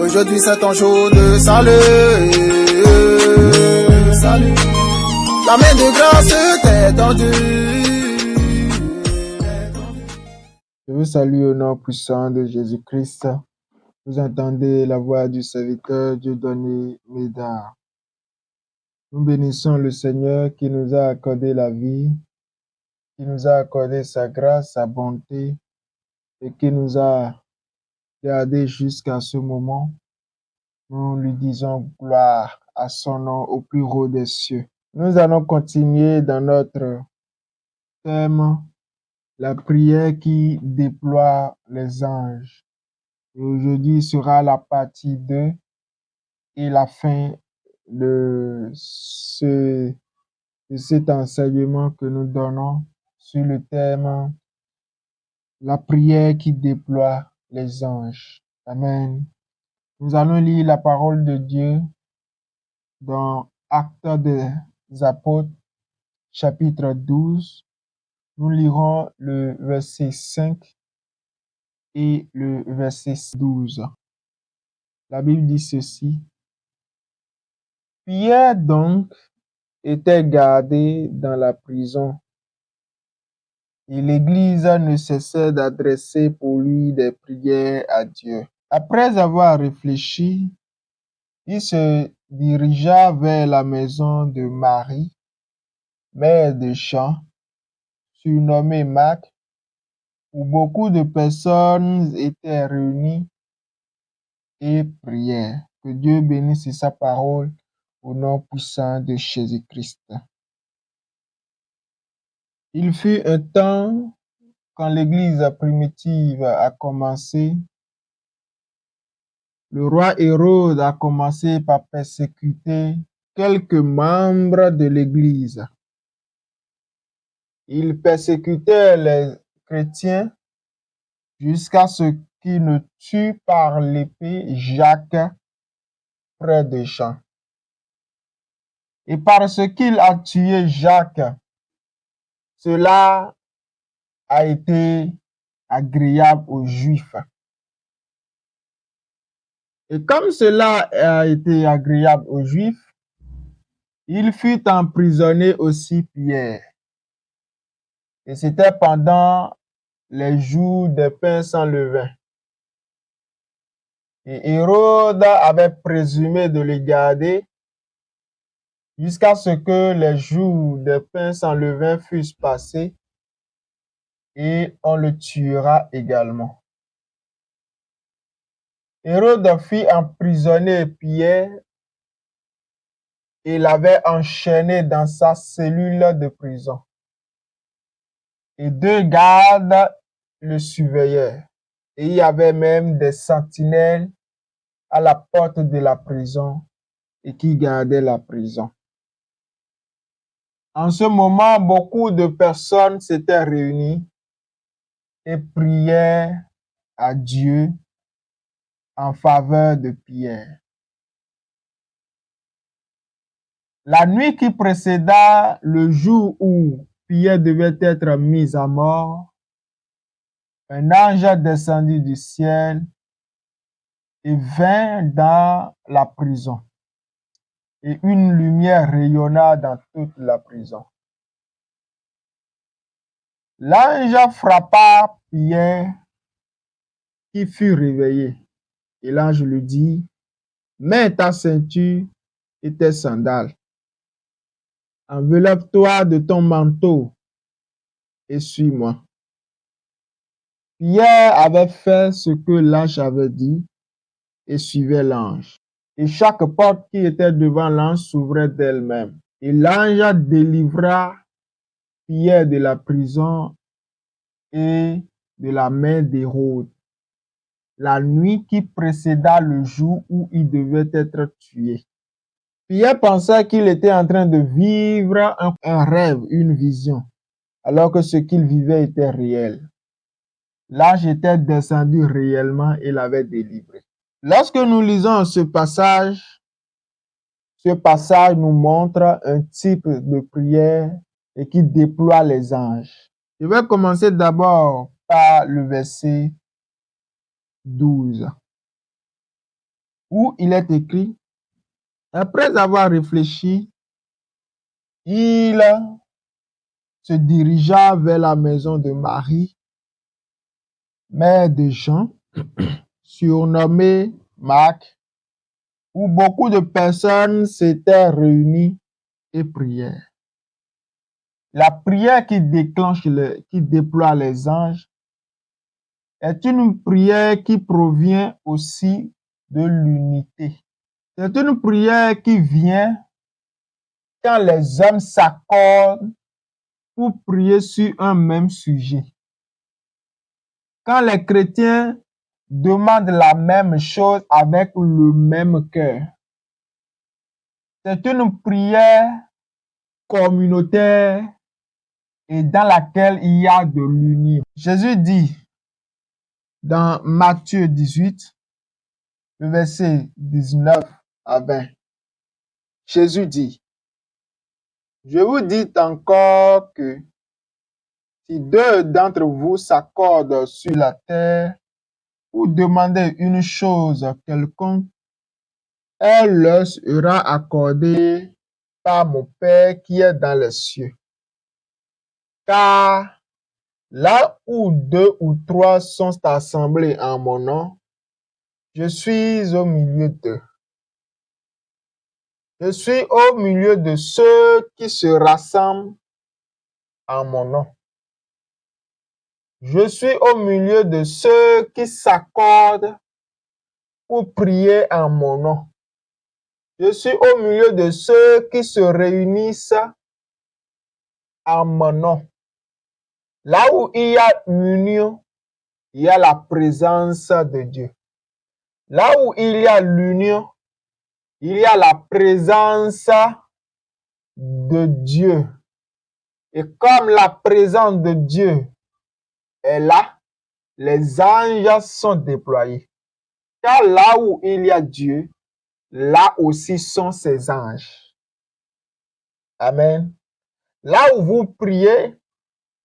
Aujourd'hui c'est ton jour de salut. Salut. La main de grâce t'est tendue. Je vous salue au nom puissant de Jésus-Christ. Vous entendez la voix du serviteur Dieudonné Médard. Nous bénissons le Seigneur qui nous a accordé la vie, qui nous a accordé sa grâce, sa bonté et qui nous a gardés jusqu'à ce moment. Nous lui disons gloire à son nom au plus haut des cieux. Nous allons continuer dans notre thème, la prière qui déploie les anges. Et aujourd'hui sera la partie 2 et la fin de cet enseignement que nous donnons sur le thème la prière qui déploie les anges. Amen. Nous allons lire la parole de Dieu dans Actes des Apôtres, chapitre 12. Nous lirons le verset 5 et le verset 12. La Bible dit ceci. Pierre donc était gardé dans la prison et l'Église ne cessait d'adresser pour lui des prières à Dieu. Après avoir réfléchi, il se dirigea vers la maison de Marie, mère de Jean, surnommée Marc, où beaucoup de personnes étaient réunies et priaient. Que Dieu bénisse sa parole au nom puissant de Jésus-Christ. Il fut un temps, quand l'Église primitive a commencé, le roi Hérode a commencé par persécuter quelques membres de l'Église. Il persécutait les chrétiens jusqu'à ce qu'il ne tue par l'épée Jacques, frère de Jean. Et parce qu'il a tué Jacques, cela a été agréable aux Juifs. Et comme cela a été agréable aux Juifs, il fut emprisonné aussi Pierre. Et c'était pendant les jours des pains sans levain. Et Hérode avait présumé de le garder jusqu'à ce que les jours des pains sans levain fussent passés, et on le tuera également. Hérode fit emprisonner Pierre et l'avait enchaîné dans sa cellule de prison. Et 2 gardes le surveillaient. Et il y avait même des sentinelles à la porte de la prison et qui gardaient la prison. En ce moment, beaucoup de personnes s'étaient réunies et priaient à Dieu en faveur de Pierre. La nuit qui précéda le jour où Pierre devait être mis à mort, un ange descendit du ciel et vint dans la prison, et une lumière rayonna dans toute la prison. L'ange frappa Pierre, qui fut réveillé, et l'ange lui dit, « Mets ta ceinture et tes sandales. Enveloppe-toi de ton manteau et suis-moi. » Pierre avait fait ce que l'ange avait dit et suivait l'ange. Et chaque porte qui était devant l'ange s'ouvrait d'elle-même. Et l'ange délivra Pierre de la prison et de la main d'Hérode, la nuit qui précéda le jour où il devait être tué. Pierre pensait qu'il était en train de vivre un rêve, une vision, alors que ce qu'il vivait était réel. L'ange était descendu réellement et l'avait délivré. Lorsque nous lisons ce passage nous montre un type de prière et qui déploie les anges. Je vais commencer d'abord par le verset 12. où il est écrit, après avoir réfléchi, il se dirigea vers la maison de Marie, mère de Jean, surnommée Marc, où beaucoup de personnes s'étaient réunies et priaient. La prière qui déploie les anges est une prière qui provient aussi de l'unité. C'est une prière qui vient quand les hommes s'accordent pour prier sur un même sujet. Quand les chrétiens demandent la même chose avec le même cœur. C'est une prière communautaire et dans laquelle il y a de l'union. Jésus dit dans Matthieu 18, le verset 19 à 20, Jésus dit, je vous dis encore que si deux d'entre vous s'accordent sur la terre pour demander une chose quelconque, elle leur sera accordée par mon Père qui est dans les cieux. Car là où deux ou trois sont assemblés en mon nom, je suis au milieu d'eux. Je suis au milieu de ceux qui se rassemblent en mon nom. Je suis au milieu de ceux qui s'accordent pour prier en mon nom. Je suis au milieu de ceux qui se réunissent en mon nom. Là où il y a l'union, il y a la présence de Dieu. Là où il y a l'union, il y a la présence de Dieu. Et comme la présence de Dieu est là, les anges sont déployés. Car là où il y a Dieu, là aussi sont ses anges. Amen. Là où vous priez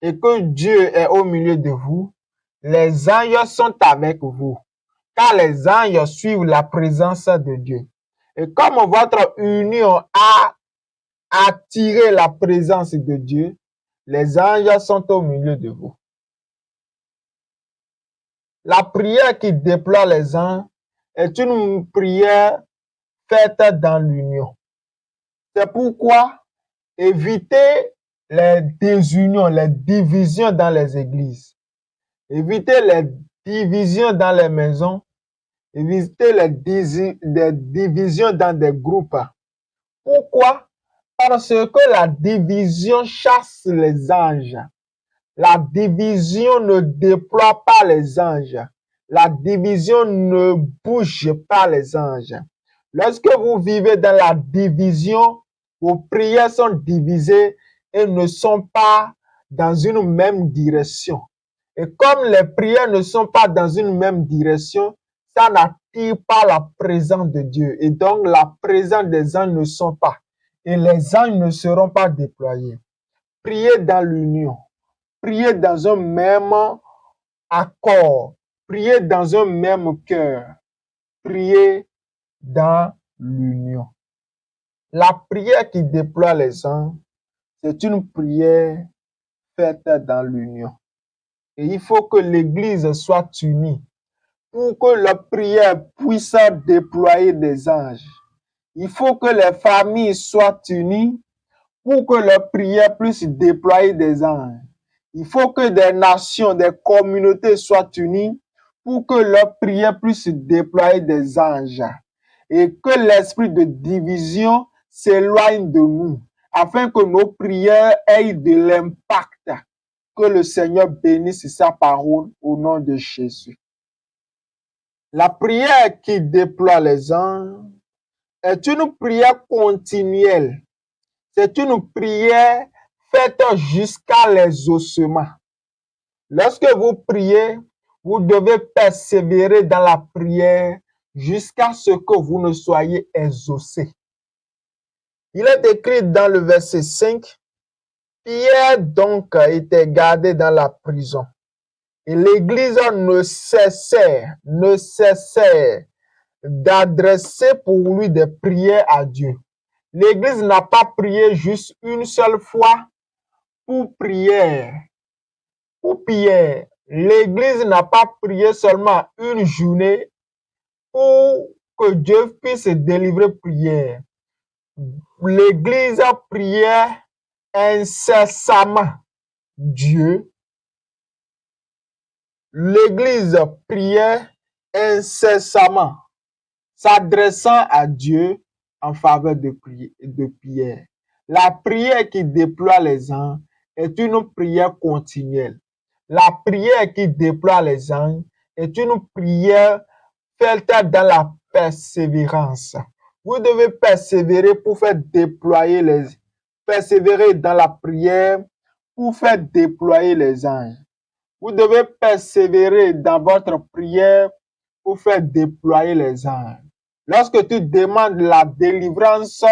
et que Dieu est au milieu de vous, les anges sont avec vous. Car les anges suivent la présence de Dieu. Et comme votre union a attiré la présence de Dieu, les anges sont au milieu de vous. La prière qui déploie les anges est une prière faite dans l'union. C'est pourquoi évitez les désunions, les divisions dans les églises. Évitez les divisions dans les maisons. Évitez les divisions dans des groupes. Pourquoi? Parce que la division chasse les anges. La division ne déploie pas les anges. La division ne bouge pas les anges. Lorsque vous vivez dans la division, vos prières sont divisées et ne sont pas dans une même direction. Et comme les prières ne sont pas dans une même direction, ça n'attire pas la présence de Dieu. Et donc la présence des anges ne sont pas. Et les anges ne seront pas déployés. Priez dans l'union. Priez dans un même accord. Priez dans un même cœur. Priez dans l'union. La prière qui déploie les anges, c'est une prière faite dans l'union. Et il faut que l'Église soit unie pour que la prière puisse déployer des anges. Il faut que les familles soient unies pour que la prière puisse déployer des anges. Il faut que des nations, des communautés soient unies pour que leur prière puisse déployer des anges. Et que l'esprit de division s'éloigne de nous, afin que nos prières aient de l'impact. Que le Seigneur bénisse sa parole au nom de Jésus. La prière qui déploie les anges est une prière continuelle. C'est une prière faite jusqu'à l'exaucement. Lorsque vous priez, vous devez persévérer dans la prière jusqu'à ce que vous ne soyez exaucés. Il est écrit dans le verset 5, Pierre donc était gardé dans la prison. Et l'Église ne cessait d'adresser pour lui des prières à Dieu. L'Église n'a pas prié juste une seule fois pour prière. Pour prière. L'Église n'a pas prié seulement une journée pour que Dieu puisse délivrer prière. L'Église a prié incessamment Dieu. L'Église priait incessamment, s'adressant à Dieu en faveur de prière. La prière qui déploie les anges est une prière continuelle. La prière qui déploie les anges est une prière faite dans la persévérance. Vous devez persévérer pour faire déployer persévérer dans la prière pour faire déployer les anges. Vous devez persévérer dans votre prière pour faire déployer les anges. Lorsque tu demandes la délivrance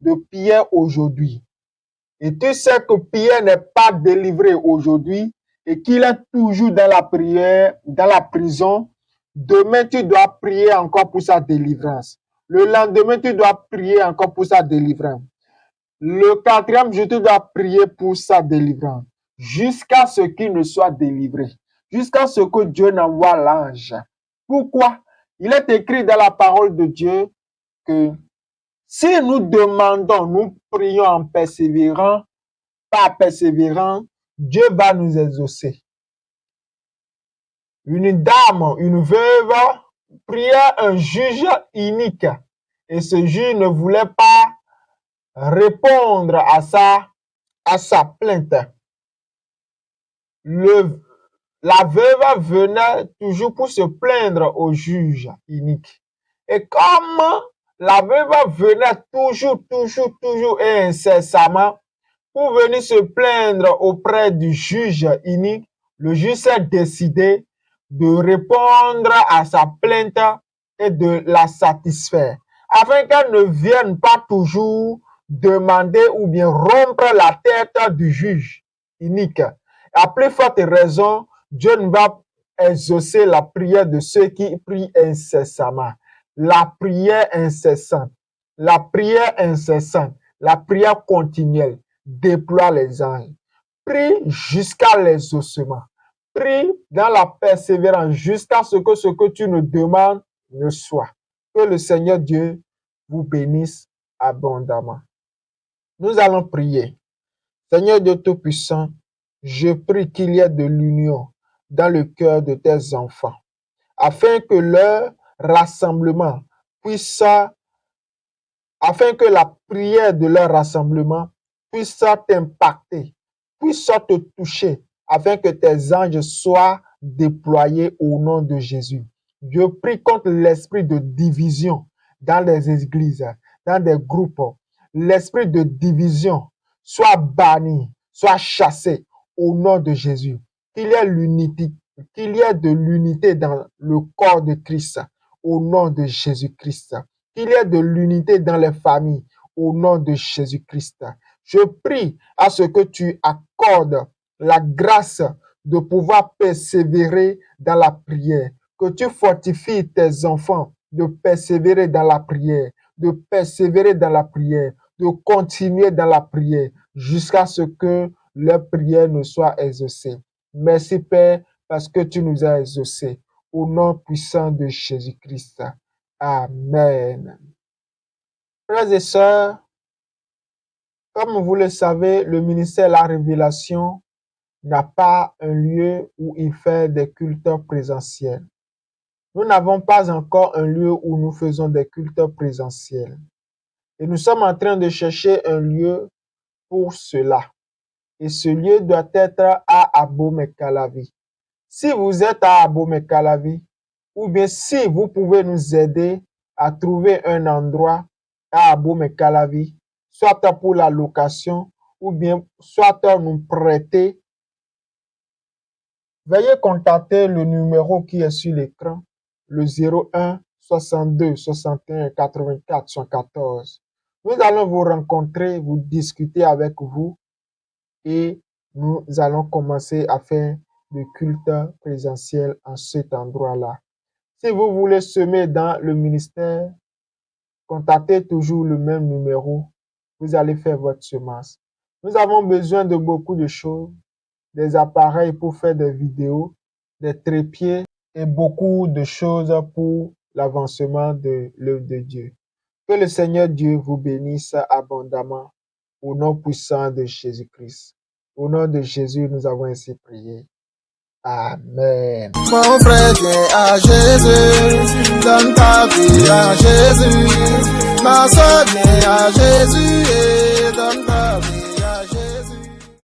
de Pierre aujourd'hui, et tu sais que Pierre n'est pas délivré aujourd'hui et qu'il est toujours dans la prière, dans la prison, demain tu dois prier encore pour sa délivrance. Le lendemain, tu dois prier encore pour sa délivrance. Le quatrième jour, tu dois prier pour sa délivrance jusqu'à ce qu'il ne soit délivré, jusqu'à ce que Dieu n'envoie l'ange. Pourquoi? Il est écrit dans la parole de Dieu que si nous demandons, nous prions en persévérant, pas persévérant, Dieu va nous exaucer. Une dame, une veuve, priait un juge inique et ce juge ne voulait pas répondre à sa plainte. La veuve venait toujours pour se plaindre au juge inique. Et comme la veuve venait toujours et incessamment pour venir se plaindre auprès du juge inique, le juge s'est décidé de répondre à sa plainte et de la satisfaire, afin qu'elle ne vienne pas toujours demander ou bien rompre la tête du juge inique. À plus forte raison, Dieu ne va exaucer la prière de ceux qui prient incessamment. La prière incessante, la prière incessante, la prière continuelle déploie les anges. Prie jusqu'à l'exaucement. Prie dans la persévérance jusqu'à ce que tu nous demandes ne soit. Que le Seigneur Dieu vous bénisse abondamment. Nous allons prier. Seigneur Dieu Tout-Puissant, je prie qu'il y ait de l'union dans le cœur de tes enfants, afin que leur rassemblement puisse, afin que la prière de leur rassemblement puisse t'impacter, puisse te toucher, afin que tes anges soient déployés au nom de Jésus. Je prie contre l'esprit de division dans les églises, dans des groupes. L'esprit de division soit banni, soit chassé au nom de Jésus. Qu'il y ait l'unité, qu'il y ait de l'unité dans le corps de Christ au nom de Jésus-Christ. Qu'il y ait de l'unité dans les familles au nom de Jésus-Christ. Je prie à ce que tu accordes la grâce de pouvoir persévérer dans la prière, que tu fortifies tes enfants de persévérer dans la prière, de persévérer dans la prière, de continuer dans la prière jusqu'à ce que leur prière ne soit exaucée. Merci Père parce que tu nous as exaucés. Au nom puissant de Jésus-Christ. Amen. Frères et sœurs, comme vous le savez, le ministère de la Révélation n'a pas un lieu où il fait des cultes présentiels. Nous n'avons pas encore un lieu où nous faisons des cultes présentiels. Et nous sommes en train de chercher un lieu pour cela. Et ce lieu doit être à Abomey-Calavi. Si vous êtes à Abomey-Calavi, ou bien si vous pouvez nous aider à trouver un endroit à Abomey-Calavi, soit pour la location, ou bien soit nous prêter, veuillez contacter le numéro qui est sur l'écran, le 01 62 61 84 114. Nous allons vous rencontrer, vous discuter avec vous et nous allons commencer à faire le culte présentiel en cet endroit-là. Si vous voulez semer dans le ministère, contactez toujours le même numéro. Vous allez faire votre semence. Nous avons besoin de beaucoup de choses, des appareils pour faire des vidéos, des trépieds et beaucoup de choses pour l'avancement de l'œuvre de Dieu. Que le Seigneur Dieu vous bénisse abondamment au nom puissant de Jésus-Christ. Au nom de Jésus, nous avons ainsi prié. Amen. Mon frère, viens à Jésus, donne ta vie à Jésus. Ma soeur, viens à Jésus et donne ta vie.